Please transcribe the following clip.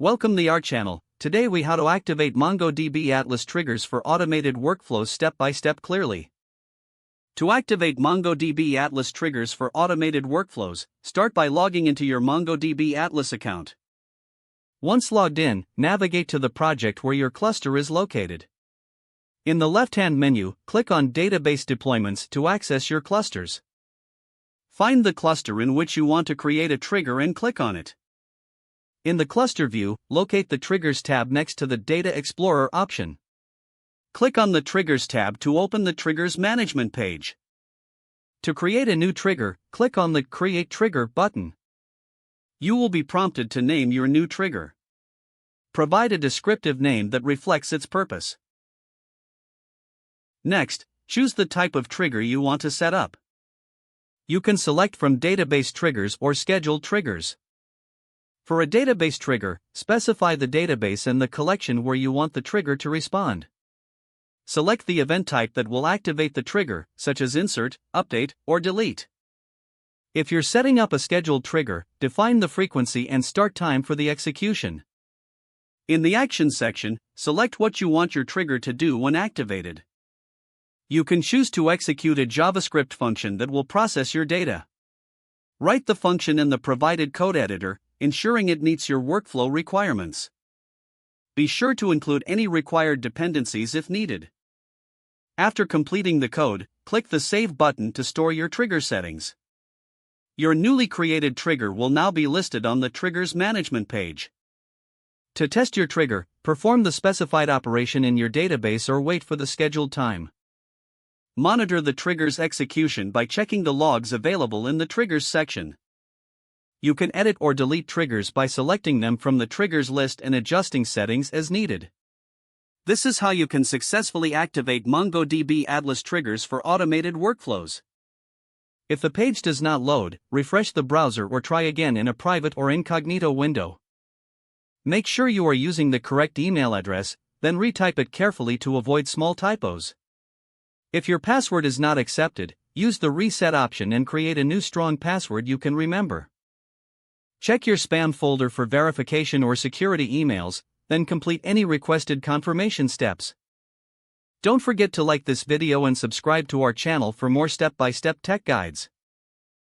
Welcome to our channel. Today we how to activate MongoDB Atlas triggers for automated workflows step by step clearly. To activate MongoDB Atlas triggers for automated workflows, start by logging into your MongoDB Atlas account. Once logged in, navigate to the project where your cluster is located. In the left-hand menu, click on Database Deployments to access your clusters. Find the cluster in which you want to create a trigger and click on it. In the cluster view, locate the Triggers tab next to the Data Explorer option. Click on the Triggers tab to open the Triggers Management page. To create a new trigger, click on the Create Trigger button. You will be prompted to name your new trigger. Provide a descriptive name that reflects its purpose. Next, choose the type of trigger you want to set up. You can select from database triggers or scheduled triggers. For a database trigger, specify the database and the collection where you want the trigger to respond. Select the event type that will activate the trigger, such as insert, update, or delete. If you're setting up a scheduled trigger, define the frequency and start time for the execution. In the Actions section, select what you want your trigger to do when activated. You can choose to execute a JavaScript function that will process your data. Write the function in the provided code editor, ensuring it meets your workflow requirements. Be sure to include any required dependencies if needed. After completing the code, click the Save button to store your trigger settings. Your newly created trigger will now be listed on the Triggers Management page. To test your trigger, perform the specified operation in your database or wait for the scheduled time. Monitor the trigger's execution by checking the logs available in the Triggers section. You can edit or delete triggers by selecting them from the triggers list and adjusting settings as needed. This is how you can successfully activate MongoDB Atlas triggers for automated workflows. If the page does not load, refresh the browser or try again in a private or incognito window. Make sure you are using the correct email address, then retype it carefully to avoid small typos. If your password is not accepted, use the reset option and create a new strong password you can remember. Check your spam folder for verification or security emails, then complete any requested confirmation steps. Don't forget to like this video and subscribe to our channel for more step-by-step tech guides.